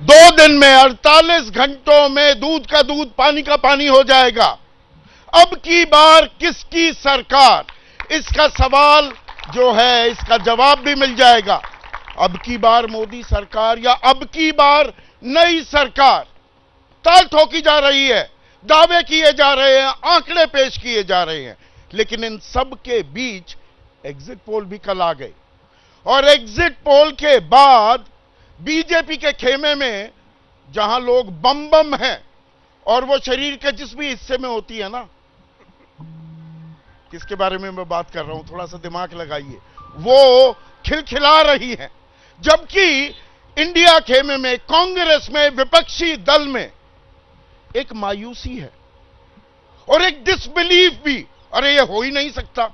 2 दिन में 48 घंटों में दूध का दूध पानी का पानी हो जाएगा। अब की बार किसकी सरकार, इसका सवाल जो है इसका जवाब भी मिल जाएगा। अब की बार मोदी सरकार या अब की बार नई सरकार। ताल ठोकी जा रही है, दावे किए जा रहे हैं, आंकड़े पेश किए जा रहे हैं, लेकिन इन सब के बीच एग्जिट पोल भी कल आ गए और एग्जिट पोल के बाद बीजेपी के खेमे में जहां लोग बम बम हैं और वो शरीर के जिस भी हिस्से में होती है ना, किसके बारे में मैं बात कर रहा हूं, थोड़ा सा दिमाग लगाइए, वो खिलखिला रही हैं। जबकि इंडिया खेमे में, कांग्रेस में, विपक्षी दल में एक मायूसी है और एक डिसबिलीफ भी। अरे ये हो ही नहीं सकता,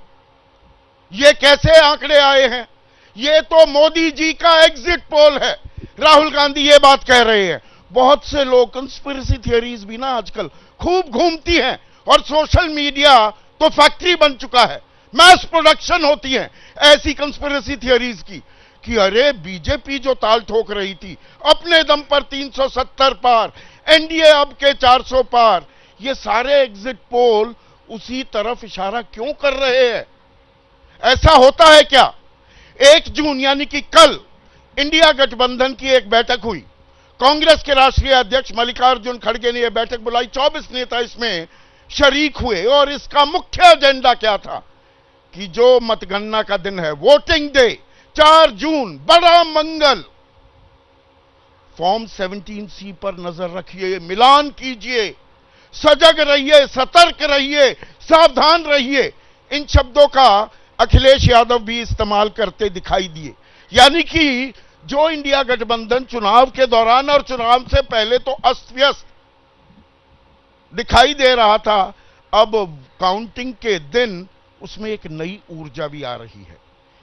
ये कैसे आंकड़े आए हैं, ये तो मोदी जी का एग्जिट पोल है। राहुल गांधी ये बात कह रहे हैं। बहुत से लोग, कंस्पिरेसी थियरीज भी ना आजकल खूब घूमती हैं और सोशल मीडिया तो फैक्ट्री बन चुका है, मैस प्रोडक्शन होती है ऐसी कंस्पिरेसी थियरीज की कि अरे बीजेपी जो ताल ठोक रही थी अपने दम पर 370 पार, एनडीए अब के 400 पार, ये सारे एग्जिट पोल उसी तरफ इशारा क्यों कर रहे हैं? ऐसा होता है क्या? 1 जून यानी कि कल इंडिया गठबंधन की एक बैठक हुई। कांग्रेस के राष्ट्रीय अध्यक्ष मल्लिकार्जुन खड़गे ने यह बैठक बुलाई। 24 नेता इसमें शरीक हुए और इसका मुख्य एजेंडा क्या था कि जो मतगणना का दिन है, वोटिंग डे 4 जून, बड़ा मंगल, फॉर्म 17C पर नजर रखिए, मिलान कीजिए, सजग रहिए, सतर्क रहिए, सावधान रहिए। इन शब्दों का अखिलेश यादव भी इस्तेमाल करते दिखाई दिए। यानी कि जो इंडिया गठबंधन चुनाव के दौरान और चुनाव से पहले तो अस्त व्यस्त दिखाई दे रहा था, अब काउंटिंग के दिन उसमें एक नई ऊर्जा भी आ रही है।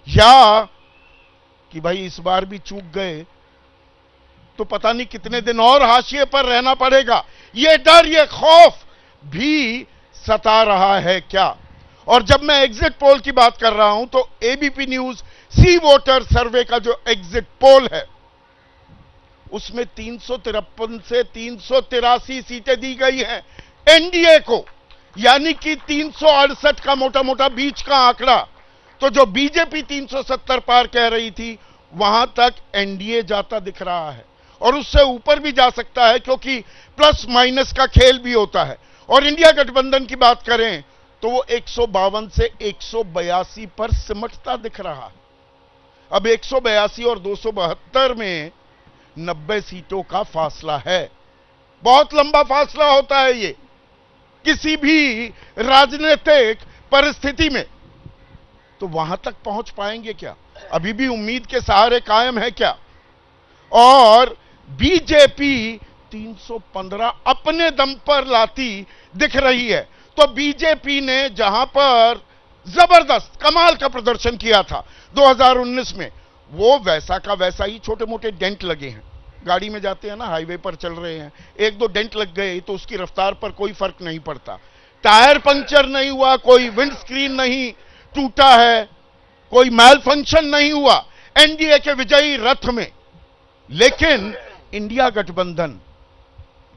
या कि भाई इस बार भी चूक गए तो पता नहीं कितने दिन और हाशिए पर रहना पड़ेगा, ये डर, ये खौफ भी सता रहा है क्या? और जब मैं एग्जिट पोल की बात कर रहा हूं तो एबीपी न्यूज सी वोटर सर्वे का जो एग्जिट पोल है उसमें 353 से 383 सीटें दी गई हैं एनडीए को, यानी कि 368 का मोटा मोटा बीच का आंकड़ा। तो जो बीजेपी 370 पार कह रही थी, वहां तक एनडीए जाता दिख रहा है और उससे ऊपर भी जा सकता है, क्योंकि प्लस माइनस का खेल भी होता है। और इंडिया गठबंधन की बात करें तो वो 152 से 182 पर सिमटता दिख रहा है। अब 182 और 272 में 90 सीटों का फासला है। बहुत लंबा फासला होता है ये किसी भी राजनीतिक परिस्थिति में। तो वहां तक पहुंच पाएंगे क्या? अभी भी उम्मीद के सहारे कायम है क्या? और बीजेपी 315 अपने दम पर लाती दिख रही है। तो बीजेपी ने जहां पर जबरदस्त कमाल का प्रदर्शन किया था 2019 में, वो वैसा का वैसा ही छोटे मोटे डेंट लगे हैं। गाड़ी में जाते हैं ना, हाईवे पर चल रहे हैं, 1-2 डेंट लग गए तो उसकी रफ्तार पर कोई फर्क नहीं पड़ता। टायर पंक्चर नहीं हुआ, कोई विंड स्क्रीन नहीं टूटा है, कोई मैल फंक्शन नहीं हुआ एनडीए के विजयी रथ में। लेकिन इंडिया गठबंधन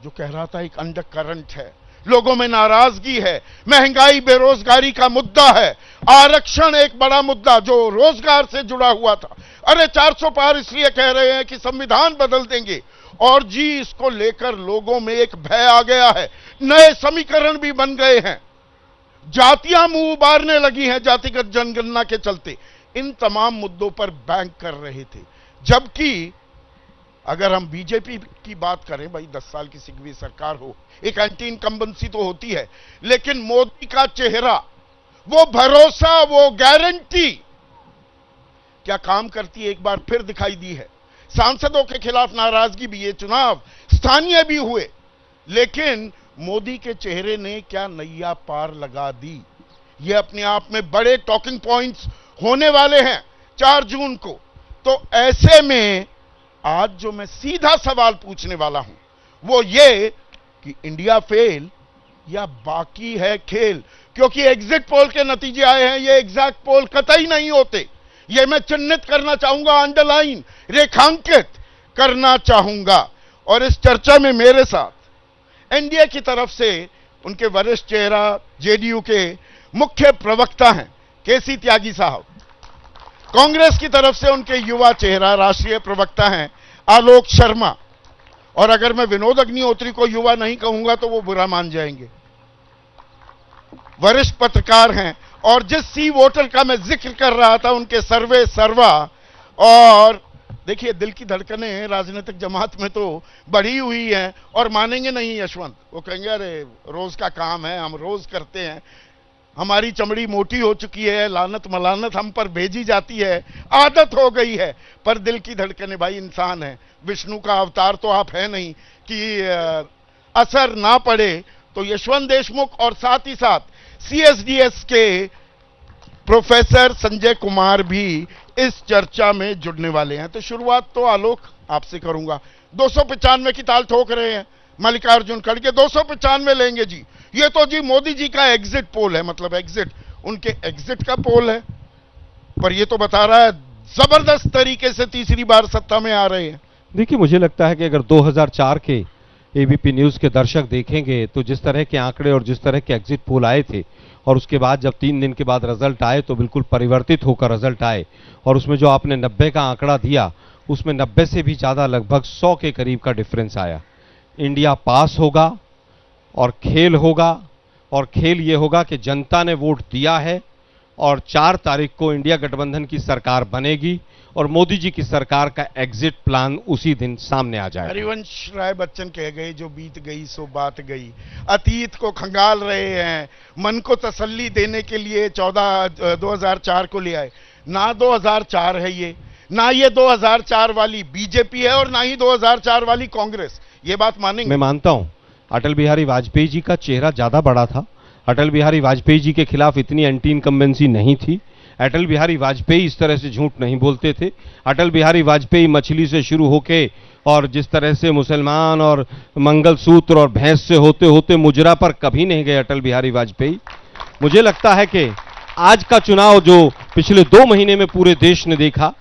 जो कह रहा था एक अंडर करंट है, लोगों में नाराजगी है, महंगाई बेरोजगारी का मुद्दा है, आरक्षण एक बड़ा मुद्दा जो रोजगार से जुड़ा हुआ था। अरे 400 पार इसलिए कह रहे हैं कि संविधान बदल देंगे, और जी इसको लेकर लोगों में एक भय आ गया है, नए समीकरण भी बन गए हैं, जातियां मुंह उबारने लगी हैं जातिगत जनगणना के चलते। इन तमाम मुद्दों पर बैंक कर रहे थे। जबकि अगर हम बीजेपी की बात करें, भाई 10 साल की सिगवी सरकार हो, एक एंटी इनकम्बेंसी तो होती है, लेकिन मोदी का चेहरा, वो भरोसा, वो गारंटी क्या काम करती है एक बार फिर दिखाई दी है। सांसदों के खिलाफ नाराजगी भी, ये चुनाव स्थानीय भी हुए, लेकिन मोदी के चेहरे ने क्या नैया पार लगा दी। ये अपने आप में बड़े टॉकिंग पॉइंट्स होने वाले हैं 4 जून को। तो ऐसे में आज जो मैं सीधा सवाल पूछने वाला हूं वो ये कि इंडिया फेल या बाकी है खेल? क्योंकि एग्जिट पोल के नतीजे आए हैं, ये एग्जैक्ट पोल कतई नहीं होते। ये मैं चिन्हित करना चाहूंगा, अंडरलाइन, रेखांकित करना चाहूंगा। और इस चर्चा में मेरे साथ एनडीए की तरफ से उनके वरिष्ठ चेहरा जेडीयू के मुख्य प्रवक्ता हैं केसी त्यागी साहब, कांग्रेस की तरफ से उनके युवा चेहरा राष्ट्रीय प्रवक्ता हैं आलोक शर्मा, और अगर मैं विनोद अग्निहोत्री को युवा नहीं कहूंगा तो वो बुरा मान जाएंगे, वरिष्ठ पत्रकार हैं। और जिस सी वोटर का मैं जिक्र कर रहा था उनके सर्वे सर्वा, और देखिए दिल की धड़कनें राजनीतिक जमात में तो बढ़ी हुई हैं, और मानेंगे नहीं यशवंत, वो कहेंगे अरे रोज का काम है, हम रोज करते हैं, हमारी चमड़ी मोटी हो चुकी है, लानत मलानत हम पर भेजी जाती है, आदत हो गई है। पर दिल की धड़कनें भाई इंसान है, विष्णु का अवतार तो आप है नहीं कि असर ना पड़े। तो यशवंत देशमुख और साथ ही साथ सीएसडीएस के प्रोफेसर संजय कुमार भी इस चर्चा में जुड़ने वाले हैं। तो शुरुआत तो आलोक आपसे करूंगा। 295 की ताल ठोक रहे हैं मल्लिकार्जुन खड़गे, 295 लेंगे जी। ये तो जी मोदी जी का एग्जिट पोल है, मतलब एग्जिट उनके एग्जिट का पोल है, पर ये तो बता रहा है जबरदस्त तरीके से तीसरी बार सत्ता में आ रहे हैं। देखिए, मुझे लगता है कि अगर 2004 के एबीपी न्यूज के दर्शक देखेंगे तो जिस तरह के आंकड़े और जिस तरह के एग्जिट पोल आए थे, और उसके बाद जब 3 दिन के बाद रिजल्ट आए तो बिल्कुल परिवर्तित होकर रिजल्ट आए, और उसमें जो आपने 90 का आंकड़ा दिया उसमें 90 से भी ज़्यादा लगभग 100 के करीब का डिफरेंस आया। इंडिया पास होगा और खेल होगा, और खेल ये होगा कि जनता ने वोट दिया है और 4 तारीख को इंडिया गठबंधन की सरकार बनेगी और मोदी जी की सरकार का एग्जिट प्लान उसी दिन सामने आ जाएगा। हरिवंश राय बच्चन कह गए जो बीत गई सो बात गई, अतीत को खंगाल रहे हैं, मन को तसल्ली देने के लिए 2004 को ले आए। ना 2004 है ये, ना ये 2004 वाली बीजेपी है और ना ही 2004 वाली कांग्रेस, ये बात मानेंगे? मैं मानता हूं अटल बिहारी वाजपेयी जी का चेहरा ज्यादा बड़ा था। अटल बिहारी वाजपेयी जी के खिलाफ इतनी एंटी इनकम्बेंसी नहीं थी। अटल बिहारी वाजपेयी इस तरह से झूठ नहीं बोलते थे। अटल बिहारी वाजपेयी मछली से शुरू होके और जिस तरह से मुसलमान और मंगलसूत्र और भैंस से होते होते मुजरा पर कभी नहीं गए अटल बिहारी वाजपेयी। मुझे लगता है कि आज का चुनाव जो पिछले 2 महीने में पूरे देश ने देखा,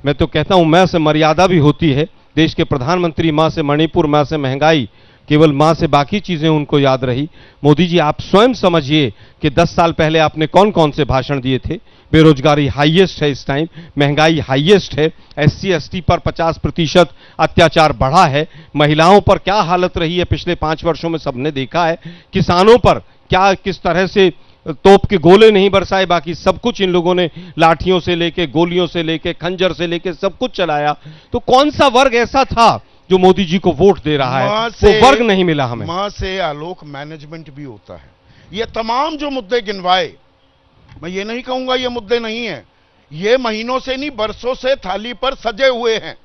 मैं तो कहता हूं मां से मर्यादा भी होती है। देश के प्रधानमंत्री मां से मणिपुर, मां से महंगाई, केवल मां से बाकी चीजें उनको याद रही। मोदी जी आप स्वयं समझिए कि 10 साल पहले आपने कौन कौन से भाषण दिए थे। बेरोजगारी हाईएस्ट है इस टाइम, महंगाई हाईएस्ट है, एससी एसटी पर 50% अत्याचार बढ़ा है, महिलाओं पर क्या हालत रही है पिछले 5 वर्षों में सबने देखा है, किसानों पर क्या किस तरह से तोप के गोले नहीं बरसाए, बाकी सब कुछ इन लोगों ने लाठियों से लेके, गोलियों से लेके, खंजर से लेके सब कुछ चलाया। तो कौन सा वर्ग ऐसा था जो मोदी जी को वोट दे रहा है? वो वर्ग नहीं मिला हमें। मां से आलोक मैनेजमेंट भी होता है। ये तमाम जो मुद्दे गिनवाए, मैं ये नहीं कहूंगा ये मुद्दे नहीं है, ये महीनों से नहीं बरसों से थाली पर सजे हुए हैं,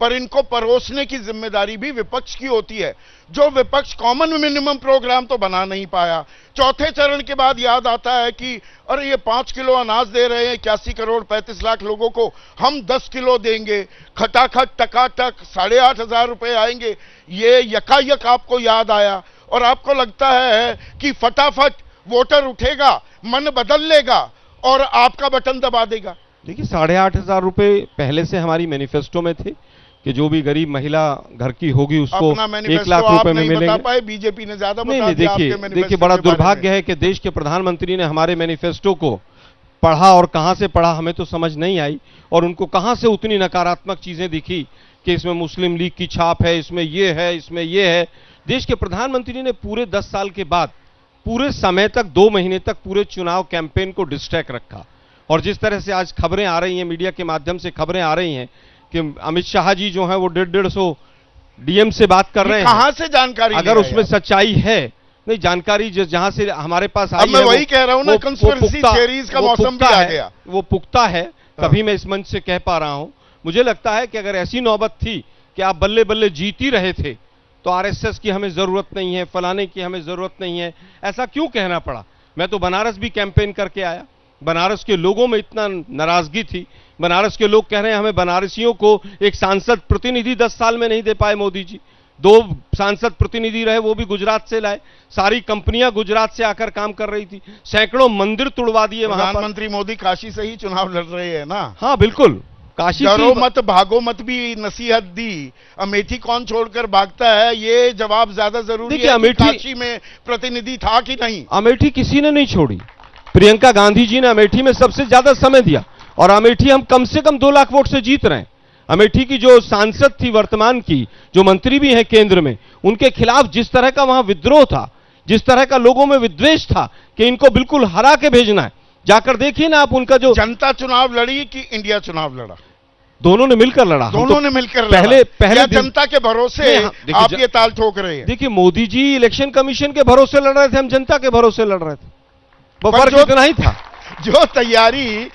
पर इनको परोसने की जिम्मेदारी भी विपक्ष की होती है। जो विपक्ष कॉमन मिनिमम प्रोग्राम तो बना नहीं पाया। चौथे चरण के बाद याद आता है कि अरे ये 5 किलो अनाज दे रहे हैं 81 करोड़ 35 लाख लोगों को, हम 10 किलो देंगे, खटाखट टकाटक 8,500 रुपए आएंगे। ये यकायक आपको याद आया और आपको लगता है कि फटाफट वोटर उठेगा, मन बदल लेगा और आपका बटन दबा देगा। देखिए 8,500 रुपए पहले से हमारी मैनिफेस्टो में थे कि जो भी गरीब महिला घर की होगी उसको 1 लाख रुपए में मिलेंगे। बीजेपी ने ज्यादा नहीं, देखिए बड़ा दुर्भाग्य है कि देश के प्रधानमंत्री ने हमारे मैनिफेस्टो को पढ़ा और कहां से पढ़ा हमें तो समझ नहीं आई, और उनको कहां से उतनी नकारात्मक चीजें दिखी कि इसमें मुस्लिम लीग की छाप है, इसमें ये है, इसमें ये है। देश के प्रधानमंत्री ने पूरे 10 साल के बाद पूरे समय तक 2 महीने तक पूरे चुनाव कैंपेन को डिस्ट्रैक्ट रखा। और जिस तरह से आज खबरें आ रही हैं, मीडिया के माध्यम से खबरें आ रही हैं कि अमित शाह जी जो हैं वो 150 डीएम से बात कर रहे हैं। कहां से जानकारी? अगर उसमें सच्चाई है, नहीं जानकारी जहां से हमारे पास आई है, मैं वही कह रहा हूं ना, कंस्पिरेसी थ्योरीज का मौसम भी आ गया, वो पुख्ता है, तभी मैं इस मंच से कह पा रहा हूं। मुझे लगता है कि अगर ऐसी नौबत थी कि आप बल्ले बल्ले जीत ही रहे थे तो आरएसएस की हमें जरूरत नहीं है, फलाने की हमें जरूरत नहीं है, ऐसा क्यों कहना पड़ा? मैं तो बनारस भी कैंपेन करके आया, बनारस के लोगों में इतना नाराजगी थी। बनारस के लोग कह रहे हैं हमें बनारसियों को एक सांसद प्रतिनिधि 10 साल में नहीं दे पाए मोदी जी। 2 सांसद प्रतिनिधि रहे, वो भी गुजरात से लाए। सारी कंपनियां गुजरात से आकर काम कर रही थी। सैकड़ों मंदिर तुड़वा दिए वहां पर। प्रधानमंत्री मोदी काशी से ही चुनाव लड़ रहे हैं ना? हाँ बिल्कुल, काशी डरो की मत भागो मत भी नसीहत दी, अमेठी कौन छोड़कर भागता है, ये जवाब ज्यादा जरूरी देखिए, है कि अमेठी काशी में प्रतिनिधि था कि नहीं। अमेठी किसी ने नहीं छोड़ी। प्रियंका गांधी जी ने अमेठी में सबसे ज्यादा समय दिया और अमेठी हम कम से कम 2 लाख वोट से जीत रहे हैं। अमेठी की जो सांसद थी वर्तमान की, जो मंत्री भी हैं केंद्र में, उनके खिलाफ जिस तरह का वहां विद्रोह था, जिस तरह का लोगों में विद्वेष था कि इनको बिल्कुल हरा के भेजना है, जाकर देखिए ना आप उनका जो जनता चुनाव लड़ी कि इंडिया चुनाव लड़ा? दोनों ने मिलकर लड़ा। हम दोनों तो ने मिलकर पहले लड़ा। पहले या दिन- जनता के भरोसे नहीं, हाँ, देखिए, आप ये ताल ठोक रहे हैं। देखिए, मोदी जी इलेक्शन कमीशन के भरोसे लड़ रहे थे, हम जनता के भरोसे लड़ रहे थे, वो पर फर्क जो- इतना ही था। जो तैयारी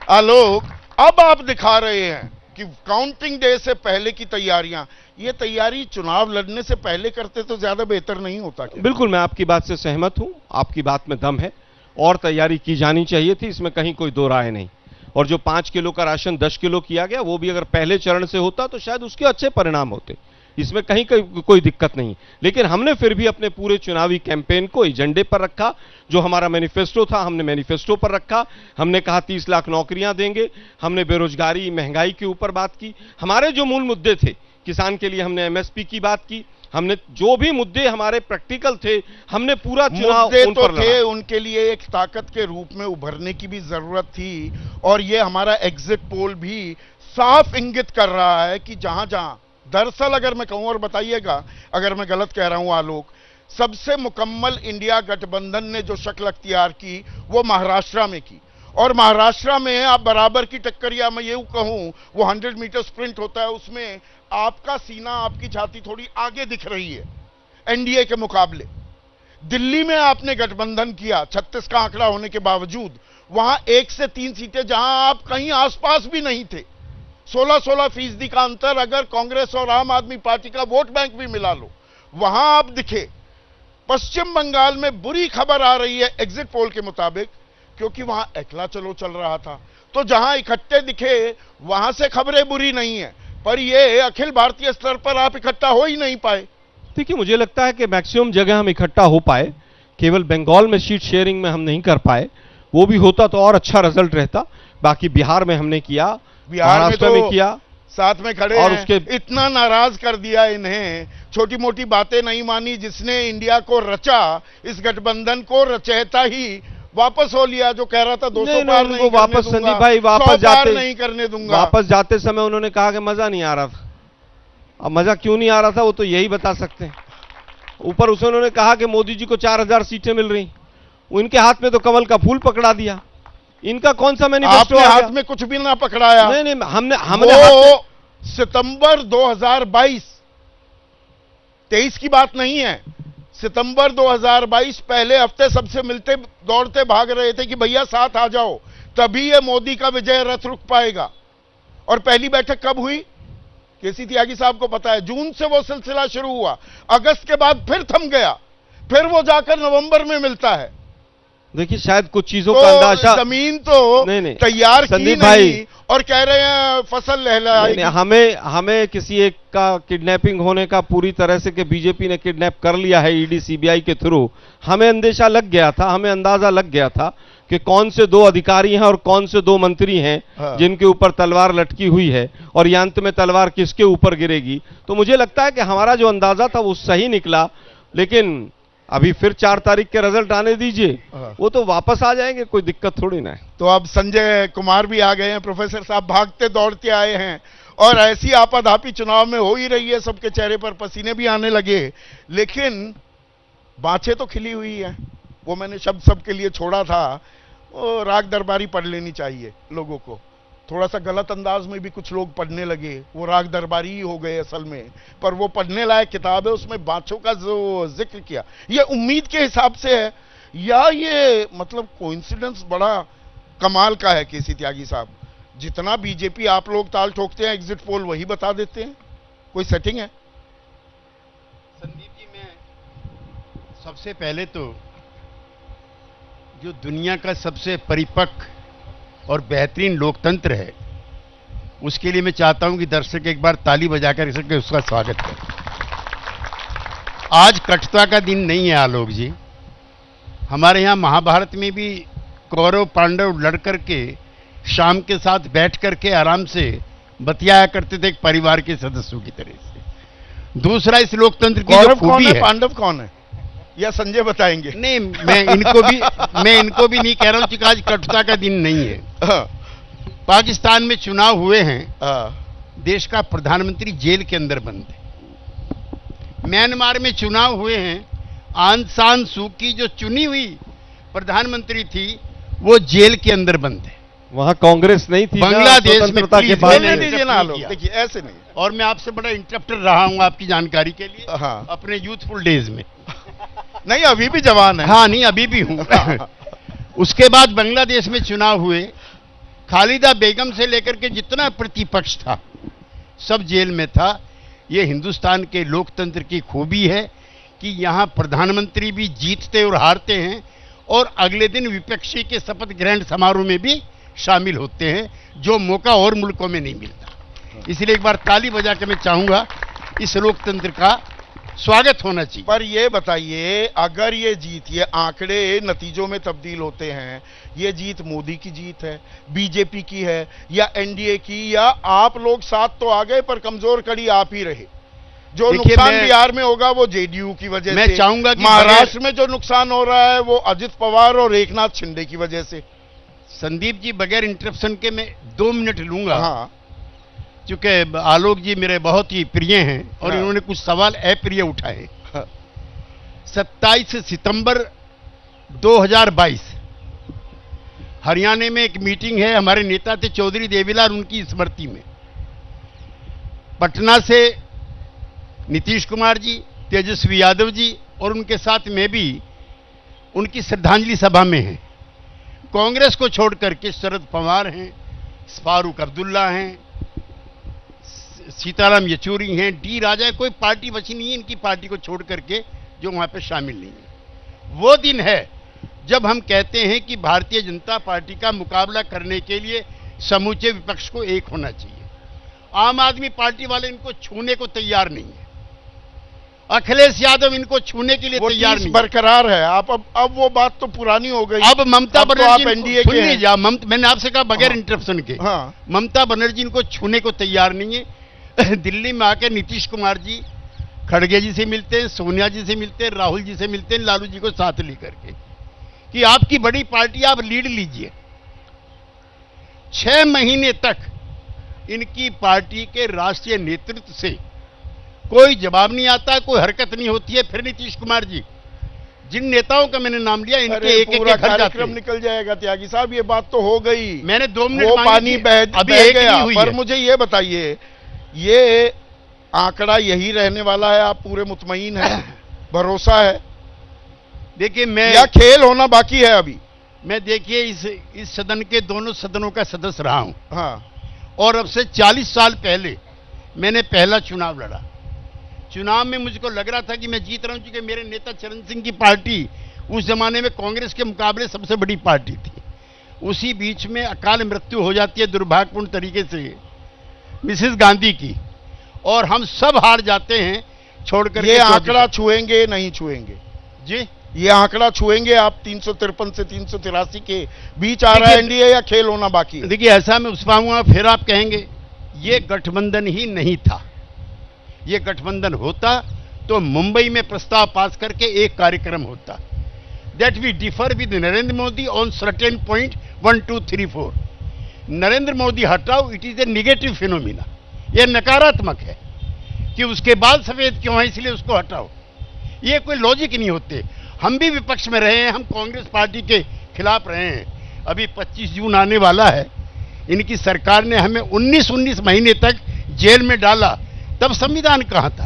आलोक अब आप दिखा रहे हैं कि काउंटिंग डे से पहले की तैयारियां, ये तैयारी चुनाव लड़ने से पहले करते तो ज्यादा बेहतर नहीं होता क्या? बिल्कुल, मैं आपकी बात से सहमत हूं, आपकी बात में दम है, और तैयारी की जानी चाहिए थी, इसमें कहीं कोई दो राय नहीं। और जो 5 किलो का राशन 10 किलो किया गया, वो भी अगर पहले चरण से होता तो शायद उसके अच्छे परिणाम होते, इसमें कहीं कोई दिक्कत नहीं। लेकिन हमने फिर भी अपने पूरे चुनावी कैंपेन को एजेंडे पर रखा, जो हमारा मैनिफेस्टो था हमने मैनिफेस्टो पर रखा। हमने कहा 30 लाख नौकरियां देंगे, हमने बेरोजगारी महंगाई के ऊपर बात की, हमारे जो मूल मुद्दे थे, किसान के लिए हमने एमएसपी की बात की, हमने जो भी मुद्दे हमारे प्रैक्टिकल थे, हमने पूरा चुनाव मुद्दे उन तो पर थे, लड़ा। उनके लिए एक ताकत के रूप में उभरने की भी जरूरत थी। और ये हमारा एग्जिट पोल भी साफ इंगित कर रहा है कि जहां जहां, दरअसल अगर मैं कहूं, और बताइएगा अगर मैं गलत कह रहा हूं आलोक, सबसे मुकम्मल इंडिया गठबंधन ने जो शक्ल अख्तियार की वो महाराष्ट्र में की। और महाराष्ट्र में आप बराबर की टक्कर, या मैं ये कहूं वो 100 मीटर स्प्रिंट होता है, उसमें आपका सीना, आपकी छाती थोड़ी आगे दिख रही है एनडीए के मुकाबले। दिल्ली में आपने गठबंधन किया 36 का आंकड़ा होने के बावजूद, वहां 1 से 3 सीटें जहां आप कहीं आसपास भी नहीं थे, 16-16% का अंतर, अगर कांग्रेस और आम आदमी पार्टी का वोट बैंक भी मिला लो, वहां आप दिखे। पश्चिम बंगाल में बुरी खबर आ रही है एग्जिट पोल के मुताबिक, क्योंकि वहां एकला चलो चल रहा था, तो जहां इकट्ठे दिखे वहां से खबरें बुरी नहीं है, पर ये अखिल भारतीय स्तर पर आप इकट्ठा हो ही नहीं पाए। देखिए, मुझे लगता है कि मैक्सिमम जगह हम इकट्ठा हो पाए, केवल बंगाल में सीट शेयरिंग में हम नहीं कर पाए, वो भी होता तो और अच्छा रिजल्ट रहता। बाकी बिहार में हमने किया, बिहार में महाराष्ट्र में किया, साथ में खड़े और हैं। उसके इतना नाराज कर दिया इन्हें, छोटी मोटी बातें नहीं मानी, जिसने इंडिया को रचा, इस गठबंधन को रचयिता ही वापस हो लिया, जो कह रहा था 200 पार नहीं उनको वापस, करने दूंगा, संदीप भाई, 100 वापस पार जाते नहीं करने दूंगा। वापस जाते समय उन्होंने कहा कि मजा नहीं आ रहा था। अब मजा क्यों नहीं आ रहा था वो तो यही बता सकते हैं। ऊपर उसे उन्होंने कहा कि मोदी जी को 4000 सीटें मिल रही, उनके हाथ में तो कमल का फूल पकड़ा दिया। इनका कौन सा मैनिफेस्टो आपने आ हाथ गया? में कुछ भी ना पकड़ाया। नहीं, हमने वो सितंबर 2022, 23 की बात नहीं है, सितंबर 2022 पहले हफ्ते सबसे मिलते दौड़ते भाग रहे थे कि भैया साथ आ जाओ, तभी ये मोदी का विजय रथ रुक पाएगा। और पहली बैठक कब हुई? केसी त्यागी साहब को पता है, जून से वो सिलसिला शुरू हुआ, अगस्त के बाद फिर थम गया, फिर वो जाकर नवंबर में मिलता है। देखिए, शायद कुछ चीजों तो का अंदाजा, जमीन तो नहीं, तैयार की संदीप नहीं, भाई, और कह रहे हैं फसल लहलहाएगी। हमें किसी एक का किडनैपिंग होने का पूरी तरह से कि बीजेपी ने किडनैप कर लिया है ईडी सीबीआई के थ्रू, हमें अंदेशा लग गया था, हमें अंदाजा लग गया था कि कौन से 2 अधिकारी हैं और कौन से 2 मंत्री हैं हाँ। जिनके ऊपर तलवार लटकी हुई है, और ये अंत में तलवार किसके ऊपर गिरेगी। तो मुझे लगता है कि हमारा जो अंदाजा था वो सही निकला। लेकिन अभी फिर 4 तारीख के रिजल्ट आने दीजिए, हाँ। वो तो वापस आ जाएंगे, कोई दिक्कत थोड़ी ना है। तो अब संजय कुमार भी आ गए हैं, प्रोफेसर साहब भागते दौड़ते आए हैं, और ऐसी आपाधापी चुनाव में हो ही रही है, सबके चेहरे पर पसीने भी आने लगे, लेकिन बाँछें तो खिली हुई है। वो मैंने शब्द सबके लिए छोड़ा था, वो राग दरबारी पढ़ लेनी चाहिए लोगों को। थोड़ा सा गलत अंदाज में भी कुछ लोग पढ़ने लगे, वो राग दरबारी ही हो गए असल में, पर वो पढ़ने लायक किताब है, उसमें बाँछों का जो जिक्र किया, ये उम्मीद के हिसाब से है या ये मतलब कोइंसिडेंस बड़ा कमाल का है? केसी त्यागी साहब, जितना बीजेपी आप लोग ताल ठोकते हैं, एग्जिट पोल वही बता देते हैं, कोई सेटिंग है? संदीप जी, मैं सबसे पहले तो जो दुनिया का सबसे परिपक्व और बेहतरीन लोकतंत्र है, उसके लिए मैं चाहता हूं कि दर्शक एक बार ताली बजाकर उसका स्वागत करें। आज कटुता का दिन नहीं है आलोक जी। हमारे यहाँ महाभारत में भी कौरव पांडव लड़ करके शाम के साथ बैठ करके आराम से बतियाया करते थे, एक परिवार के सदस्यों की तरह से। दूसरा, इस लोकतंत्र की जो कौरव कौन खूबी है, है, पांडव कौन है, या संजय बताएंगे? नहीं, मैं इनको भी नहीं कह रहा हूं कि आज कटुता का दिन नहीं है। हाँ, पाकिस्तान में चुनाव हुए हैं, हाँ, देश का प्रधानमंत्री जेल के अंदर बंद है। म्यांमार में चुनाव हुए हैं, आंग सान सू की जो चुनी हुई प्रधानमंत्री थी वो जेल के अंदर बंद है। वहां कांग्रेस नहीं थी ना, बांग्लादेश में स्वतंत्रता के प्लीज बाद बोलने दीजिए ना नहीं लोग, किया। देखिए ऐसे नहीं। और मैं आपसे बड़ा इंटरप्टर रहा हूं आपकी जानकारी के लिए, हाँ, अपने यूथफुल डेज में। नहीं अभी भी जवान है। हाँ, नहीं अभी भी हूं। उसके बाद बांग्लादेश में चुनाव हुए, खालिदा बेगम से लेकर के जितना प्रतिपक्ष था सब जेल में था। यह हिंदुस्तान के लोकतंत्र की खूबी है कि यहां प्रधानमंत्री भी जीतते और हारते हैं और अगले दिन विपक्षी के शपथ ग्रहण समारोह में भी शामिल होते हैं, जो मौका और मुल्कों में नहीं मिलता। इसलिए एक बार ताली बजा के मैं चाहूंगा इस लोकतंत्र का स्वागत होना चाहिए। पर ये बताइए, अगर ये जीत, ये आंकड़े नतीजों में तब्दील होते हैं, ये जीत मोदी की जीत है, बीजेपी की है, या एनडीए की, या आप लोग साथ तो आ गए पर कमजोर कड़ी आप ही रहे? जो देखिए, नुकसान बिहार में होगा वो जेडीयू की वजह मैं से, चाहूंगा कि महाराष्ट्र में जो नुकसान हो रहा है वो अजित पवार और एकनाथ शिंदे की वजह से। संदीप जी, बगैर इंटरप्शन के मैं 2 मिनट लूंगा। हाँ, क्योंकि आलोक जी मेरे बहुत ही प्रिय हैं और हाँ। इन्होंने कुछ सवाल अप्रिय उठाए। हाँ। 27 सितंबर 2022 हरियाणा में एक मीटिंग है, हमारे नेता थे चौधरी देवीलाल, उनकी स्मृति में। पटना से नीतीश कुमार जी, तेजस्वी यादव जी और उनके साथ मैं भी उनकी श्रद्धांजलि सभा में हैं। कांग्रेस को छोड़ करके शरद पवार हैं, फारूक अब्दुल्ला हैं, सीताराम येचुरी हैं, डी राजा है, कोई पार्टी बची नहीं है इनकी पार्टी को छोड़ करके जो वहां पे शामिल नहीं है। वो दिन है जब हम कहते हैं कि भारतीय जनता पार्टी का मुकाबला करने के लिए समूचे विपक्ष को एक होना चाहिए। आम आदमी पार्टी वाले इनको छूने को तैयार नहीं है, अखिलेश यादव इनको छूने के लिए वो तैयार टीस नहीं। बरकरार है। आप अब वो बात तो पुरानी हो गई। अब ममता अब तो बनर्जी आप एनडीए सुन के हैं। लीजिए, मैंने आपसे कहा बगैर हाँ। इंटरप्शन के, हाँ, ममता बनर्जी इनको छूने को तैयार नहीं है। दिल्ली में आके नीतीश कुमार जी खड़गे जी से मिलते हैं, सोनिया जी से मिलते हैं, राहुल जी से मिलते हैं, लालू जी को साथ लेकर के कि आपकी बड़ी पार्टी, आप लीड लीजिए। 6 महीने तक इनकी पार्टी के राष्ट्रीय नेतृत्व से कोई जवाब नहीं आता, कोई हरकत नहीं होती है। फिर नीतीश कुमार जी, जिन नेताओं का मैंने नाम लिया, इनके अरे एक एक पूरा घर जाते कार्यक्रम हैं। निकल जाएगा त्यागी साहब, ये बात तो हो गई। मैंने 2 मिनट वो मांगे पानी थे, बह अभी बह एक गया। नहीं हुई पर है। मुझे ये बताइए, ये आंकड़ा यही रहने वाला है? आप पूरे मुतमईन हैं? भरोसा है? देखिए, या खेल होना बाकी है अभी? मैं देखिए इस सदन के दोनों सदनों का सदस्य रहा हूं, हाँ, और अब से 40 साल पहले मैंने पहला चुनाव लड़ा। चुनाव में मुझको लग रहा था कि मैं जीत रहा हूं, क्योंकि मेरे नेता चरण सिंह की पार्टी उस जमाने में कांग्रेस के मुकाबले सबसे बड़ी पार्टी थी। उसी बीच में अकाल मृत्यु हो जाती है दुर्भाग्यपूर्ण तरीके से मिसेस गांधी की, और हम सब हार जाते हैं, छोड़कर ये आंकड़ा छुएंगे नहीं छुएंगे? जी, ये आंकड़ा छुएंगे आप? 353 से 383 के बीच आ रहा है एनडीए, या खेल होना बाकी है? देखिए, ऐसा मैं उस पाऊंगा, फिर आप कहेंगे ये गठबंधन ही नहीं था। ये गठबंधन होता तो मुंबई में प्रस्ताव पास करके एक कार्यक्रम होता, that we differ with Narendra Modi on certain point 1 2 3 4। Narendra Modi हटाओ, it is a negative phenomena, यह नकारात्मक है कि उसके बाल सफेद क्यों है इसलिए उसको हटाओ। ये कोई लॉजिक नहीं होते। हम भी विपक्ष में रहे हैं, हम कांग्रेस पार्टी के खिलाफ रहे हैं। अभी 25 जून आने वाला है, इनकी सरकार ने हमें 19 महीने तक जेल में डाला, तब संविधान कहां था?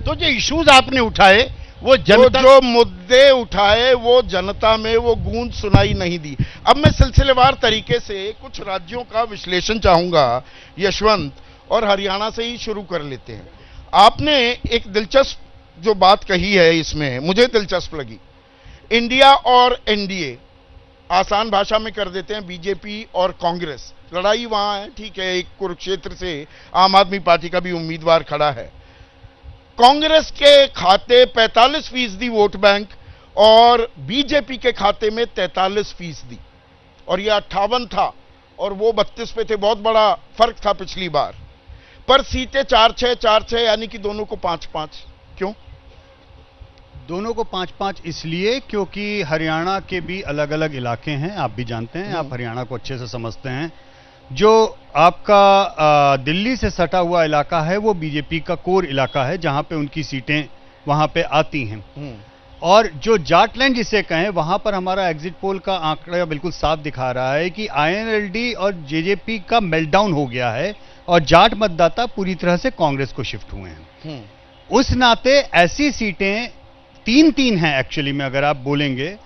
तो जो इश्यूज आपने उठाए वो जनता, जो मुद्दे उठाए वो जनता में वो गूंज सुनाई नहीं दी। अब मैं सिलसिलेवार तरीके से कुछ राज्यों का विश्लेषण चाहूंगा यशवंत, और हरियाणा से ही शुरू कर लेते हैं। आपने एक दिलचस्प जो बात कही है, इसमें मुझे दिलचस्प लगी। इंडिया और एनडीए, आसान भाषा में कर देते हैं बीजेपी और कांग्रेस, लड़ाई वहां है, ठीक है। एक कुरुक्षेत्र से आम आदमी पार्टी का भी उम्मीदवार खड़ा है। कांग्रेस के खाते 45% वोट बैंक और बीजेपी के खाते में 43%, और यह 58 था और वो 32 पे थे। बहुत बड़ा फर्क था पिछली बार। पर सीटें 4-6 यानी कि दोनों को 5-5, क्यों? दोनों को 5-5 इसलिए क्योंकि हरियाणा के भी अलग अलग इलाके हैं, आप भी जानते हैं, आप हरियाणा को अच्छे से समझते हैं। जो आपका दिल्ली से सटा हुआ इलाका है वो बीजेपी का कोर इलाका है, जहां पे उनकी सीटें वहां पे आती हैं। और जो जाटलैंड जिसे कहें, वहां पर हमारा एग्जिट पोल का आंकड़ा बिल्कुल साफ दिखा रहा है कि आईएनएलडी और जेजेपी का मेल्टडाउन हो गया है और जाट मतदाता पूरी तरह से कांग्रेस को शिफ्ट हुए हैं। उस नाते ऐसी सीटें 3-3 हैं एक्चुअली में, अगर आप बोलेंगे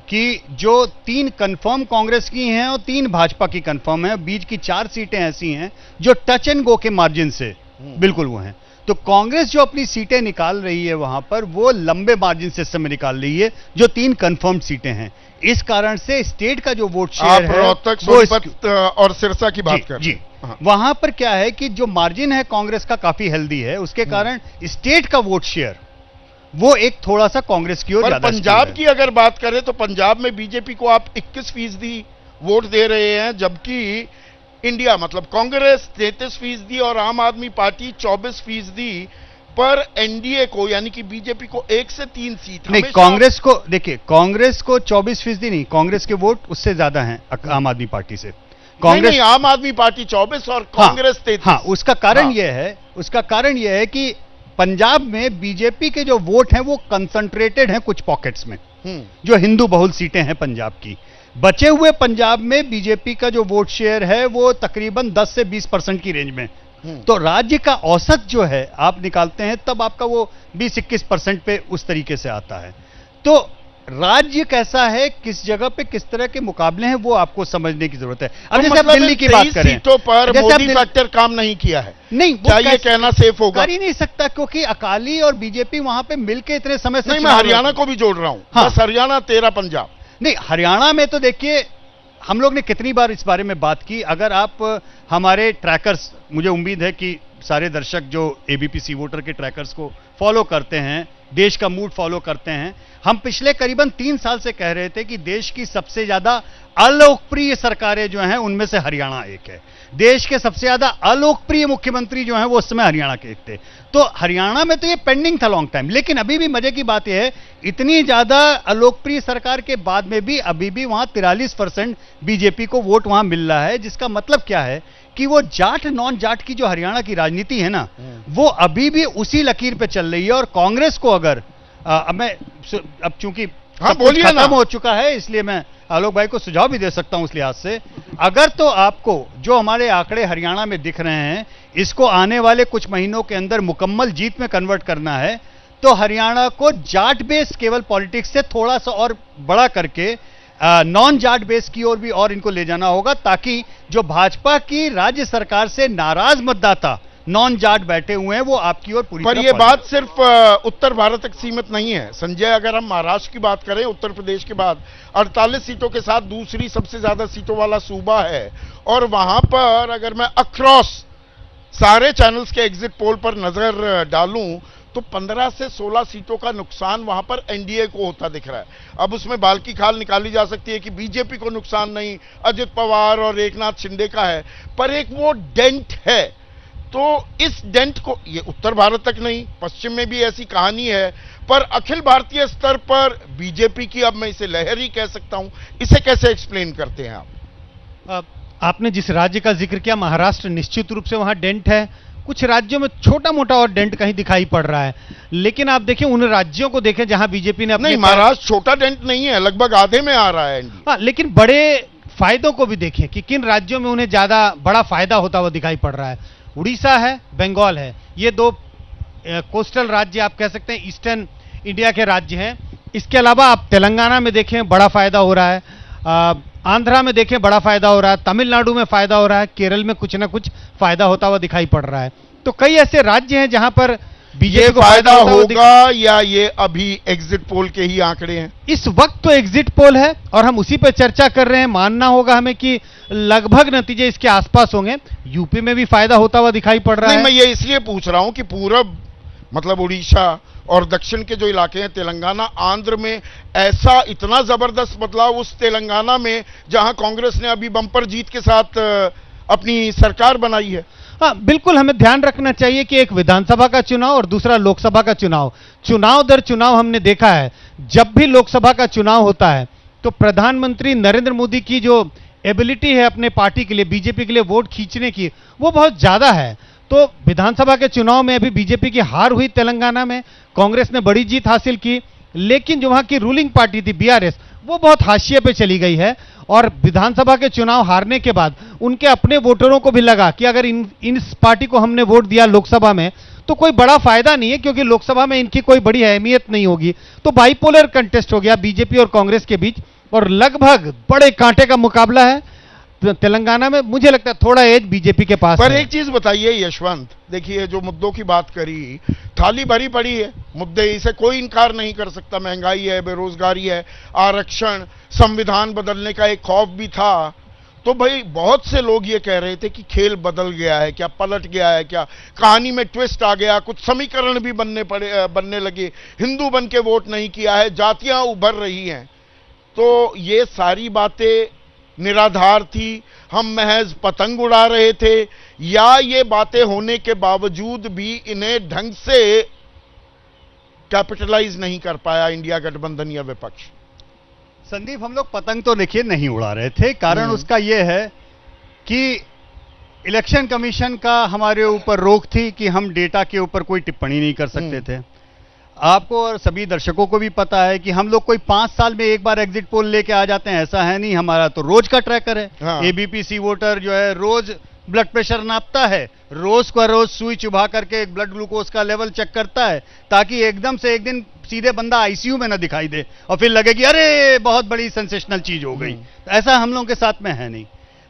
कि जो 3 कंफर्म कांग्रेस की हैं और 3 भाजपा की कंफर्म है, बीच की 4 सीटें ऐसी हैं जो टच एंड गो के मार्जिन से बिल्कुल वो हैं। तो कांग्रेस जो अपनी सीटें निकाल रही है वहां पर, वो लंबे मार्जिन से इस समय निकाल रही है, जो 3 कंफर्म सीटें हैं। इस कारण से स्टेट का जो वोट शेयर है, रोहतक, सोनीपत और सिरसा की बात कर जी, वहां पर क्या है कि जो मार्जिन है कांग्रेस का काफी हेल्दी है, उसके कारण स्टेट का वोट शेयर वो एक थोड़ा सा कांग्रेस की ओर ज्यादा। पंजाब की अगर बात करें तो पंजाब में बीजेपी को आप 21% वोट दे रहे हैं, जबकि इंडिया मतलब कांग्रेस 33% और आम आदमी पार्टी 24%, पर एनडीए को यानी कि बीजेपी को 1 से 3 सीट। नहीं, कांग्रेस को देखिए, कांग्रेस को 24% नहीं, कांग्रेस के वोट उससे ज्यादा हैं आम आदमी पार्टी से। कांग्रेस नहीं, आम आदमी पार्टी 24 और कांग्रेस 33। हाँ, उसका कारण यह है कि पंजाब में बीजेपी के जो वोट हैं वो कंसंट्रेटेड हैं कुछ पॉकेट्स में, जो हिंदू बहुल सीटें हैं पंजाब की। बचे हुए पंजाब में बीजेपी का जो वोट शेयर है वो तकरीबन 10 से 20% की रेंज में। तो राज्य का औसत जो है आप निकालते हैं तब आपका वो 20-21% पे उस तरीके से आता है। तो राज्य कैसा है, किस जगह पे किस तरह के मुकाबले हैं, वो आपको समझने की जरूरत है। अब जैसे आप दिल्ली की बात करें, सीटों पर मोदी फैक्टर काम नहीं किया है, नहीं क्या ये कहना सेफ होगा? कर ही नहीं सकता, क्योंकि अकाली और बीजेपी वहां पे मिलके इतने समय से। नहीं, मैं हरियाणा को भी जोड़ रहा हूं। हाँ। बस हरियाणा 13 पंजाब। नहीं, हरियाणा में तो देखिए हम लोग ने कितनी बार इस बारे में बात की। अगर आप हमारे ट्रैकर्स, मुझे उम्मीद है कि सारे दर्शक जो एबीपी सी वोटर के ट्रैकर्स को फॉलो करते हैं, देश का मूड फॉलो करते हैं, हम पिछले करीबन 3 साल से कह रहे थे कि देश की सबसे ज्यादा अलोकप्रिय सरकारें जो हैं उनमें से हरियाणा एक है। देश के सबसे ज्यादा अलोकप्रिय मुख्यमंत्री जो हैं वो उस समय हरियाणा के एक थे। तो हरियाणा में तो ये पेंडिंग था लॉन्ग टाइम, लेकिन अभी भी मजे की बात यह है, इतनी ज्यादा अलोकप्रिय सरकार के बाद में भी अभी भी वहां 43% बीजेपी को वोट वहां मिल रहा है। जिसका मतलब क्या है कि वो जाट नॉन जाट की जो हरियाणा की राजनीति है ना, वो अभी भी उसी लकीर पे चल रही है। और कांग्रेस को अगर अब चूंकि खत्म हो चुका है, इसलिए मैं आलोक भाई को सुझाव भी दे सकता हूं उस लिहाज से, अगर तो आपको जो हमारे आंकड़े हरियाणा में दिख रहे हैं इसको आने वाले कुछ महीनों के अंदर मुकम्मल जीत में कन्वर्ट करना है, तो हरियाणा को जाट बेस केवल पॉलिटिक्स से थोड़ा सा और बड़ा करके नॉन जाट बेस की ओर भी और इनको ले जाना होगा, ताकि जो भाजपा की राज्य सरकार से नाराज मतदाता नॉन जाट बैठे हुए हैं वो आपकी ओर पूरी। पर ये बात सिर्फ उत्तर भारत तक सीमित नहीं है संजय। अगर हम महाराष्ट्र की बात करें, उत्तर प्रदेश के बाद 48 सीटों के साथ दूसरी सबसे ज्यादा सीटों वाला सूबा है, और वहां पर अगर मैं अक्रॉस सारे चैनल्स के एग्जिट पोल पर नजर डालूं तो 15 से 16 सीटों का नुकसान वहां पर एनडीए को होता दिख रहा है। अब उसमें बाल की खाल निकाली जा सकती है कि बीजेपी को नुकसान नहीं, अजित पवार और एकनाथ शिंदे का है, पर एक वो डेंट है। तो इस डेंट को, ये उत्तर भारत तक नहीं, पश्चिम में भी ऐसी कहानी है, पर अखिल भारतीय स्तर पर बीजेपी की, अब मैं इसे लहर ही कह सकता हूं, इसे कैसे एक्सप्लेन करते हैं आप? आपने जिस राज्य का जिक्र किया महाराष्ट्र, निश्चित रूप से वहां डेंट है। कुछ राज्यों में छोटा मोटा और डेंट कहीं दिखाई पड़ रहा है, लेकिन आप देखिए उन राज्यों को देखें जहां बीजेपी ने अपने। नहीं, महाराष्ट्र छोटा डेंट नहीं है, लगभग आधे में आ रहा है। हाँ, लेकिन बड़े फायदों को भी देखें कि किन राज्यों में उन्हें ज्यादा बड़ा फायदा होता हुआ दिखाई पड़ रहा है। उड़ीसा है, बंगाल है, ये 2 कोस्टल राज्य आप कह सकते हैं, ईस्टर्न इंडिया के राज्य हैं। इसके अलावा आप तेलंगाना में देखें बड़ा फायदा हो रहा है, आंध्रा में देखें बड़ा फायदा हो रहा है, तमिलनाडु में फायदा हो रहा है, केरल में कुछ ना कुछ फायदा होता हुआ दिखाई पड़ रहा है। तो कई ऐसे राज्य हैं जहां पर बीजेपी को फायदा होगा, या ये अभी एग्जिट पोल के ही आंकड़े हैं? इस वक्त तो एग्जिट पोल है और हम उसी पर चर्चा कर रहे हैं। मानना होगा हमें कि लगभग नतीजे इसके आसपास होंगे। यूपी में भी फायदा होता हुआ दिखाई पड़ रहा है। मैं ये इसलिए पूछ रहा हूं कि पूरब मतलब उड़ीसा और दक्षिण के जो इलाके हैं, तेलंगाना, आंध्र में ऐसा इतना जबरदस्त बदलाव उस तेलंगाना में जहां कांग्रेस ने अभी बम्पर जीत के साथ अपनी सरकार बनाई है। हाँ, बिल्कुल हमें ध्यान रखना चाहिए कि एक विधानसभा का चुनाव और दूसरा लोकसभा का चुनाव, चुनाव दर चुनाव हमने देखा है, जब भी लोकसभा का चुनाव होता है तो प्रधानमंत्री नरेंद्र मोदी की जो एबिलिटी है अपने पार्टी के लिए, बीजेपी के लिए वोट खींचने की, वो बहुत ज्यादा है। तो विधानसभा के चुनाव में अभी बीजेपी की हार हुई तेलंगाना में, कांग्रेस ने बड़ी जीत हासिल की, लेकिन जो वहां की रूलिंग पार्टी थी बीआरएस, वो बहुत हाशिए पे चली गई है। और विधानसभा के चुनाव हारने के बाद उनके अपने वोटरों को भी लगा कि अगर इस पार्टी को हमने वोट दिया लोकसभा में तो कोई बड़ा फायदा नहीं है, क्योंकि लोकसभा में इनकी कोई बड़ी अहमियत नहीं होगी। तो बाइपोलर कंटेस्ट हो गया बीजेपी और कांग्रेस के बीच, और लगभग बड़े कांटे का मुकाबला है तेलंगाना में। मुझे लगता है थोड़ा एज बीजेपी के पास पर है। एक चीज बताइए यशवंत, देखिए जो मुद्दों की बात करी, थाली भरी पड़ी है मुद्दे, इसे कोई इनकार नहीं कर सकता। महंगाई है, बेरोजगारी है, आरक्षण, संविधान बदलने का एक खौफ भी था। तो भाई बहुत से लोग ये कह रहे थे कि खेल बदल गया है क्या, पलट गया है क्या, कहानी में ट्विस्ट आ गया, कुछ समीकरण भी बनने लगे, हिंदू बन के वोट नहीं किया है, जातियां उभर रही हैं। तो ये सारी बातें निराधार थी, हम महज पतंग उड़ा रहे थे, या ये बातें होने के बावजूद भी इन्हें ढंग से कैपिटलाइज नहीं कर पाया इंडिया गठबंधन या विपक्ष? संदीप, हम लोग पतंग तो देखिए नहीं उड़ा रहे थे। कारण उसका यह है कि इलेक्शन कमीशन का हमारे ऊपर रोक थी कि हम डेटा के ऊपर कोई टिप्पणी नहीं कर सकते थे। आपको और सभी दर्शकों को भी पता है कि हम लोग कोई 5 साल में एक बार एग्जिट पोल लेके आ जाते हैं, ऐसा है नहीं। हमारा तो रोज का ट्रैकर है। हाँ। एबीपी सी वोटर जो है रोज ब्लड प्रेशर नापता है, रोज का रोज सुई चुभा करके ब्लड ग्लूकोज का लेवल चेक करता है, ताकि एकदम से एक दिन सीधे बंदा आईसीयू में ना दिखाई दे और फिर लगे कि अरे बहुत बड़ी सेंसेशनल चीज हो गई। ऐसा हम लोगों के साथ में है नहीं।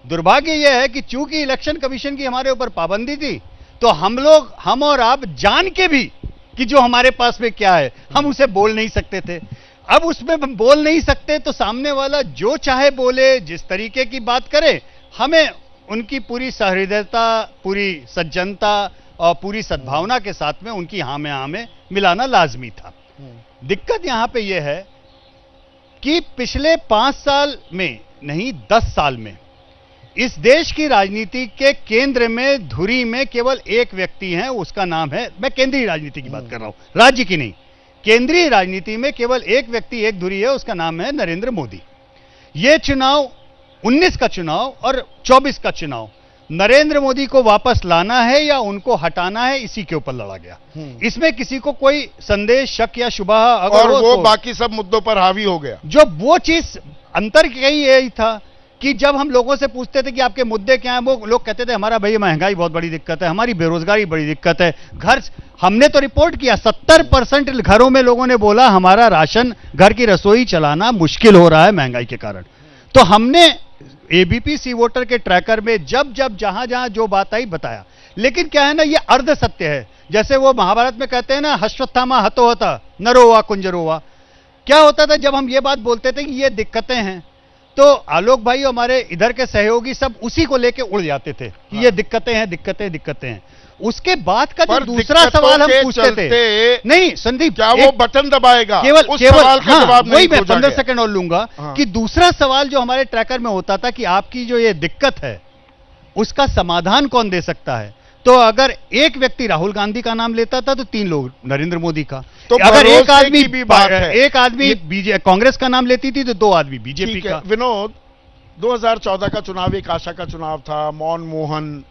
दुर्भाग्य यह है कि चूंकि इलेक्शन कमीशन की हमारे ऊपर पाबंदी थी, तो हम और आप जान के भी कि जो हमारे पास में क्या है हम उसे बोल नहीं सकते थे। अब उसमें हम बोल नहीं सकते तो सामने वाला जो चाहे बोले, जिस तरीके की बात करे, हमें उनकी पूरी सहृदयता, पूरी सज्जनता और पूरी सद्भावना के साथ में उनकी हाँ में मिलाना लाजमी था। दिक्कत यहां पे यह है कि पिछले 5 साल में नहीं 10 साल में इस देश की राजनीति के केंद्र में, धुरी में केवल एक व्यक्ति है, उसका नाम है, मैं केंद्रीय राजनीति की बात कर रहा हूं, राज्य की नहीं, केंद्रीय राजनीति में केवल एक व्यक्ति, एक धुरी है, उसका नाम है नरेंद्र मोदी। यह चुनाव 19 का चुनाव और 24 का चुनाव नरेंद्र मोदी को वापस लाना है या उनको हटाना है, इसी के ऊपर लड़ा गया। इसमें किसी को कोई संदेश, शक या शुबह अगर और वो तो बाकी सब मुद्दों पर हावी हो गया। जो वो चीज अंतर यही था कि जब हम लोगों से पूछते थे कि आपके मुद्दे क्या हैं, वो लोग कहते थे हमारा भाई महंगाई बहुत बड़ी दिक्कत है, हमारी बेरोजगारी बड़ी दिक्कत है, घर, हमने तो रिपोर्ट किया 70% घरों में लोगों ने बोला हमारा राशन, घर की रसोई चलाना मुश्किल हो रहा है महंगाई के कारण। तो हमने एबीपी सी वोटर के ट्रैकर में जब जहां जहां जो बात आई बताया। लेकिन क्या है ना, ये अर्ध सत्य है। जैसे वो महाभारत में कहते हैं ना, हश्वत्थामा हतो होता नरोवा कुंजरोवा। क्या होता था जब हम ये बात बोलते थे कि ये दिक्कतें हैं, तो आलोक भाई हमारे इधर के सहयोगी सब उसी को लेके उड़ जाते थे कि ये दिक्कतें हैं, दिक्कतें हैं। उसके बाद का जो दूसरा सवाल हम पूछते थे, नहीं संदीप, क्या वो बटन दबाएगा? केवल उस सवाल का जवाब नहीं वही मैं पूछा 15 गया। सेकंड और लूंगा कि दूसरा सवाल जो हमारे ट्रैकर में होता था कि आपकी जो ये दिक्कत है उसका समाधान कौन दे सकता है। तो अगर एक व्यक्ति राहुल गांधी का नाम लेता था तो 3 लोग नरेंद्र मोदी का। तो अगर एक भरोसे आदमी की भी बात है। एक आदमी कांग्रेस का नाम लेती थी तो 2 आदमी बीजेपी ठीक है का। विनोद, 2014 का चुनाव एक आशा का चुनाव था, मनमोहन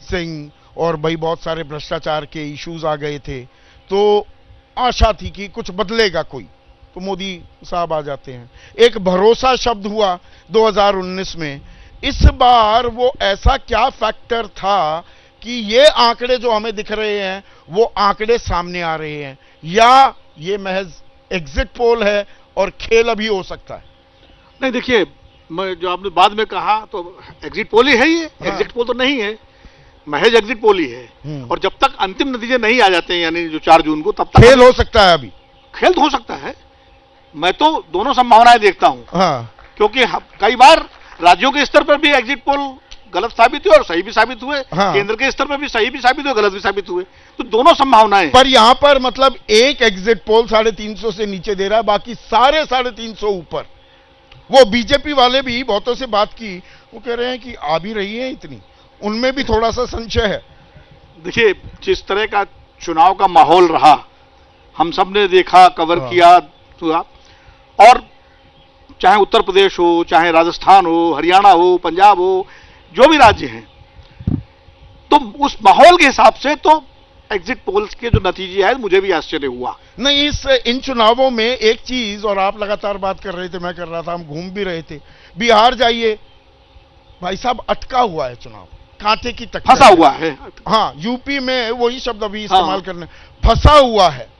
सिंह और भाई बहुत सारे भ्रष्टाचार के इश्यूज आ गए थे, तो आशा थी कि कुछ बदलेगा कोई, तो मोदी साहब आ जाते हैं। एक भरोसा शब्द हुआ 2019 में। इस बार वो ऐसा क्या फैक्टर था कि ये आंकड़े जो हमें दिख रहे हैं वो आंकड़े सामने आ रहे हैं, या ये महज एग्जिट पोल है और खेल अभी हो सकता है? नहीं देखिए, मैं जो आपने बाद में कहा तो एग्जिट पोल ही है, ये एग्जिट पोल तो नहीं है, महज एग्जिट पोल ही है। और जब तक अंतिम नतीजे नहीं आ जाते हैं, यानी जो 4 जून को, तब तक खेल हो सकता है। अभी खेल तो हो सकता है। मैं तो दोनों संभावनाएं देखता हूं। हाँ। क्योंकि कई बार राज्यों के स्तर पर भी एग्जिट पोल गलत साबित हुए और सही भी साबित हुए। हाँ। केंद्र के स्तर पर भी सही भी साबित हुए, गलत भी साबित हुए। तो दोनों संभावनाएं। पर यहां पर मतलब एक एग्जिट पोल 350 से नीचे दे रहा है, बाकी सारे 350 ऊपर। वो बीजेपी वाले भी बहुतों से बात की, वो कह रहे हैं कि आ भी रही है इतनी, उनमें भी थोड़ा सा संशय है। देखिए, जिस तरह का चुनाव का माहौल रहा, हम सब ने देखा, कवर हाँ। किया, सुना, और चाहे उत्तर प्रदेश हो, चाहे राजस्थान हो, हरियाणा हो, पंजाब हो, जो भी राज्य हैं, तो उस माहौल के हिसाब से तो एग्जिट पोल्स के जो नतीजे हैं, मुझे भी आश्चर्य हुआ। नहीं, इन चुनावों में एक चीज, और आप लगातार बात कर रहे थे, मैं कर रहा था, हम घूम भी रहे थे, बिहार जाइए भाई साहब, अटका हुआ है चुनाव, कांटे की टक्कर, फंसा हुआ है। हाँ, यूपी में वही शब्द अभी हाँ। इस्तेमाल करने, फंसा हुआ है।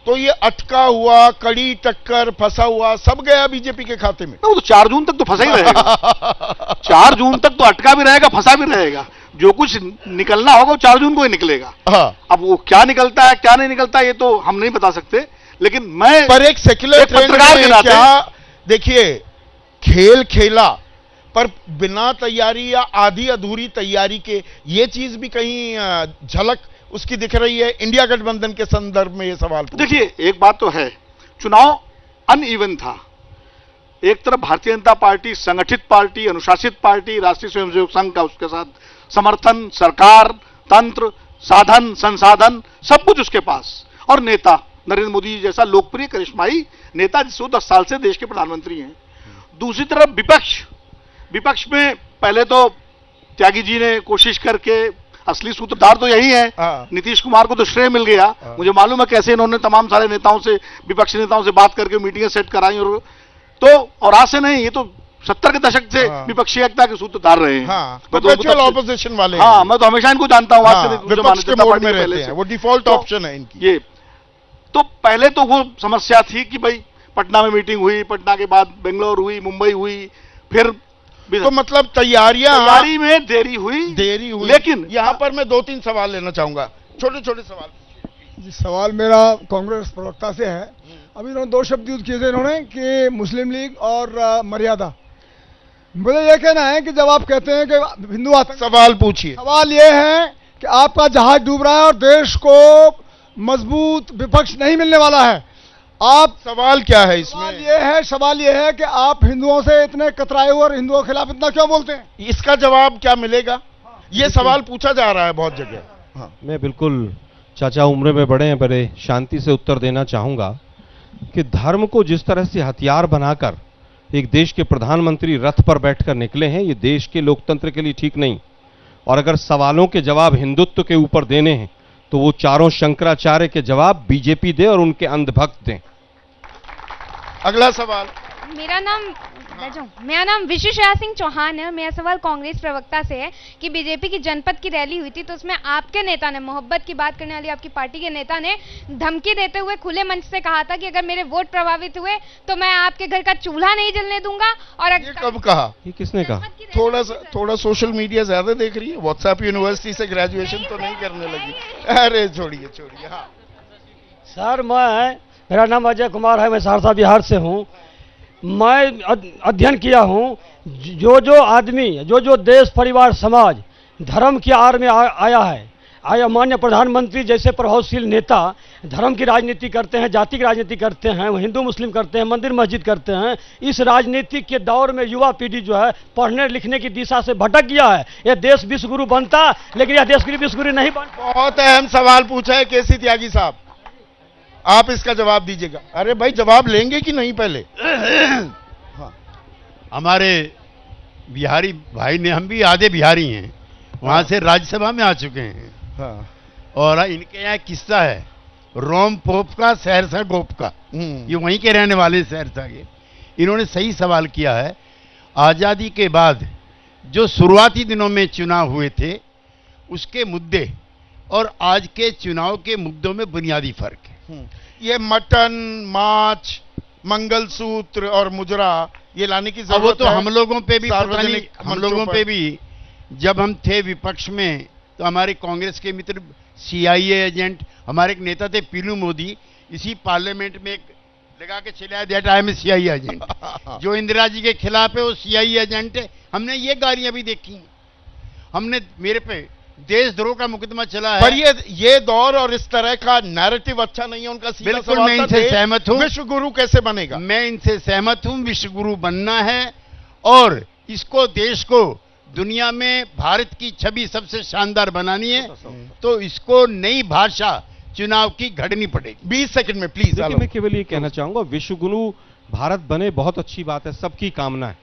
तो ये अटका हुआ, कड़ी टक्कर, फंसा हुआ, सब गया बीजेपी के खाते में। वो तो 4 जून तक तो फंसा ही रहेगा। 4 जून तक तो अटका भी रहेगा, फंसा भी रहेगा। जो कुछ निकलना होगा वो 4 जून को ही निकलेगा। हाँ। अब वो क्या निकलता है, क्या नहीं निकलता, ये तो हम नहीं बता सकते, लेकिन मैं पर एक सेक्युलर एक पत्रकार के नाते, क्या, देखिए, खेल खेला, पर बिना तैयारी या आधी अधूरी तैयारी के, ये चीज भी कहीं झलक उसकी दिख रही है इंडिया गठबंधन के संदर्भ में। ये सवाल देखिए, एक बात तो है, चुनाव अनइवन था। एक तरफ भारतीय जनता पार्टी संगठित पार्टी, अनुशासित पार्टी, राष्ट्रीय स्वयंसेवक संघ का उसके साथ समर्थन, सरकार, तंत्र, साधन, संसाधन, सब कुछ उसके पास, और नेता नरेंद्र मोदी जी जैसा लोकप्रिय करिश्माई नेता, जिसको 10 साल से देश के प्रधानमंत्री हैं। दूसरी तरफ विपक्ष में पहले तो त्यागी जी ने कोशिश करके, असली सूत्रधार तो यही है, हाँ। नीतीश कुमार को तो श्रेय मिल गया। हाँ। मुझे मालूम है कैसे इन्होंने तमाम सारे नेताओं से, विपक्षी नेताओं से बात करके मीटिंगें सेट कराई, और आज से नहीं, ये तो 70 के दशक से हाँ। विपक्षी एकता के सूत्रधार रहे हैं। हाँ, मैं परपेचुअल ऑपोजिशन वाले हैं। हाँ, मैं तो हमेशा इनको जानता हूँ, आज हाँ, से नहीं, जो विपक्ष भारतीय के जनता मोड पार्टी में पहले रहते से। हैं, वो डिफॉल्ट तो ऑप्शन है इनकी। ये तो पहले तो वो समस्या थी कि भाई पटना में मीटिंग हुई, पटना के बाद बेंगलोर हुई, मुंबई हुई, फिर तो मतलब तैयारी में देरी हुई, लेकिन यहां पर मैं 2-3 सवाल लेना चाहूंगा, छोटे छोटे सवाल। जी, सवाल मेरा कांग्रेस प्रवक्ता से है। अभी इन्होंने 2 शब्द यूज किए थे इन्होंने कि मुस्लिम लीग और मर्यादा। मुझे यह कहना है कि जब आप कहते हैं कि हिंदू आतंक, सवाल पूछिए। सवाल यह है कि आपका जहाज डूब रहा है और देश को मजबूत विपक्ष नहीं मिलने वाला है। आप सवाल क्या है इसमें? सवाल ये है कि आप हिंदुओं से इतने कतराए हुए और हिंदुओं के खिलाफ इतना क्यों बोलते हैं? इसका जवाब क्या मिलेगा? ये सवाल पूछा जा रहा है बहुत जगह। हाँ। मैं बिल्कुल, चाचा उम्र में बड़े हैं, बड़े शांति से उत्तर देना चाहूंगा कि धर्म को जिस तरह से हथियार बनाकर एक देश के प्रधानमंत्री रथ पर बैठकर निकले हैं, ये देश के लोकतंत्र के लिए ठीक नहीं। और अगर सवालों के जवाब हिंदुत्व के ऊपर देने हैं तो वो चारों शंकराचार्य के जवाब बीजेपी दे और उनके अंधभक्त दें। अगला सवाल। मेरा नाम विशुषया सिंह चौहान है और मेरा सवाल कांग्रेस प्रवक्ता से है कि बीजेपी की जनपद की रैली हुई थी, तो उसमें आपके नेता ने, मोहब्बत की बात करने वाली आपकी पार्टी के नेता ने धमकी देते हुए खुले मंच से कहा था कि अगर मेरे वोट प्रभावित हुए तो मैं आपके घर का चूल्हा नहीं जलने दूंगा। और ये कब कहा? ये किसने कहा? थोड़ा सोशल मीडिया ज्यादा देख रही है, व्हाट्सएप यूनिवर्सिटी से ग्रेजुएशन तो नहीं करने लगी? अरे छोड़िए। हाँ सर, मेरा नाम अजय कुमार है, मैं सहरसा बिहार से हूँ। मैं अध्ययन किया हूँ, जो आदमी, जो देश, परिवार, समाज धर्म की आड़ में आया माननीय प्रधानमंत्री जैसे प्रभावशील नेता धर्म की राजनीति करते हैं, जाति की राजनीति करते हैं, हिंदू मुस्लिम करते हैं, मंदिर मस्जिद करते हैं। इस राजनीति के दौर में युवा पीढ़ी जो है पढ़ने लिखने की दिशा से भटक गया है। यह देश विश्वगुरु बनता, लेकिन यह देश के लिए विश्वगुरु नहीं बनता। बहुत अहम सवाल पूछा है केसी त्यागी साहब, आप इसका जवाब दीजिएगा। अरे भाई, जवाब लेंगे कि नहीं पहले? हाँ। हमारे बिहारी भाई ने, हम भी आधे बिहारी हैं, वहां से राज्यसभा में आ चुके हैं। हाँ। और इनके यहाँ किस्सा है रोम पोप का, सहरसा गोप का। ये वहीं के रहने वाले सहरसा के। इन्होंने सही सवाल किया है। आजादी के बाद जो शुरुआती दिनों में चुनाव हुए थे, उसके मुद्दे और आज के चुनाव के मुद्दों में बुनियादी फर्क है। ये मटन, माछ, मंगलसूत्र और मुजरा ये लाने की जरूरत वो तो है। हम लोगों पे भी पता नहीं, सार्वजनिक हम लोगों पे भी, जब हम थे विपक्ष में तो हमारे कांग्रेस के मित्र CIA एजेंट, हमारे एक नेता थे पीलू मोदी, इसी पार्लियामेंट में एक लगा के चले आए, that I am CIA agent. जो इंदिरा जी के खिलाफ है वो CIA एजेंट है। हमने ये गालियां भी देखी, हमने, मेरे पे देशद्रोह का मुकदमा चला है। पर ये दौर और इस तरह का नैरेटिव अच्छा नहीं है उनका। सीधा बिल्कुल, सवाल मैं था, इनसे सहमत हूं। विश्व गुरु कैसे बनेगा? मैं इनसे सहमत हूं, विश्व गुरु बनना है और इसको, देश को दुनिया में भारत की छवि सबसे शानदार बनानी है तो इसको नई भाषा चुनाव की घड़नी पड़ेगी। 20 सेकंड में प्लीज। देखिए, मैं केवल ये कहना चाहूंगा, विश्व गुरु भारत बने बहुत अच्छी बात है, सबकी कामना है,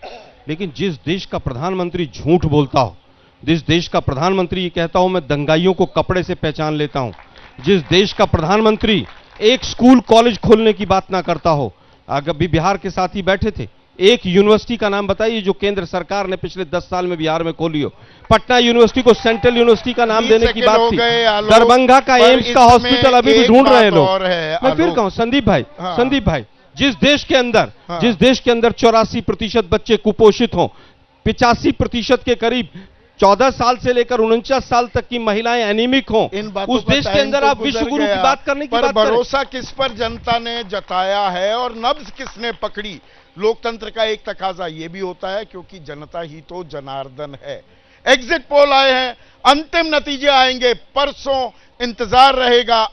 लेकिन जिस देश का प्रधानमंत्री झूठ बोलता हो, जिस देश का प्रधानमंत्री ये कहता हो मैं दंगाइयों को कपड़े से पहचान लेता हूं, जिस देश का प्रधानमंत्री एक स्कूल कॉलेज खोलने की बात ना करता हो, अगर भी बिहार के साथ ही बैठे थे, एक यूनिवर्सिटी का नाम बताइए जो केंद्र सरकार ने पिछले 10 साल में बिहार में खोली हो। पटना यूनिवर्सिटी को सेंट्रल यूनिवर्सिटी का नाम देने की बात थी, दरभंगा का एम्स का हॉस्पिटल अभी भी ढूंढ रहे हैं लोग। मैं फिर कहूं संदीप भाई, जिस देश के अंदर 84% बच्चे कुपोषित हों, 85% के करीब 14 साल से लेकर 49 साल तक की महिलाएं एनीमिक हों, उस देश के अंदर आप विश्व गुरु की बात करने की बात करें। भरोसा किस पर जनता ने जताया है और नब्ज किसने पकड़ी? लोकतंत्र का एक तकाजा यह भी होता है क्योंकि जनता ही तो जनार्दन है। एग्जिट पोल आए हैं, अंतिम नतीजे आएंगे परसों, इंतजार रहेगा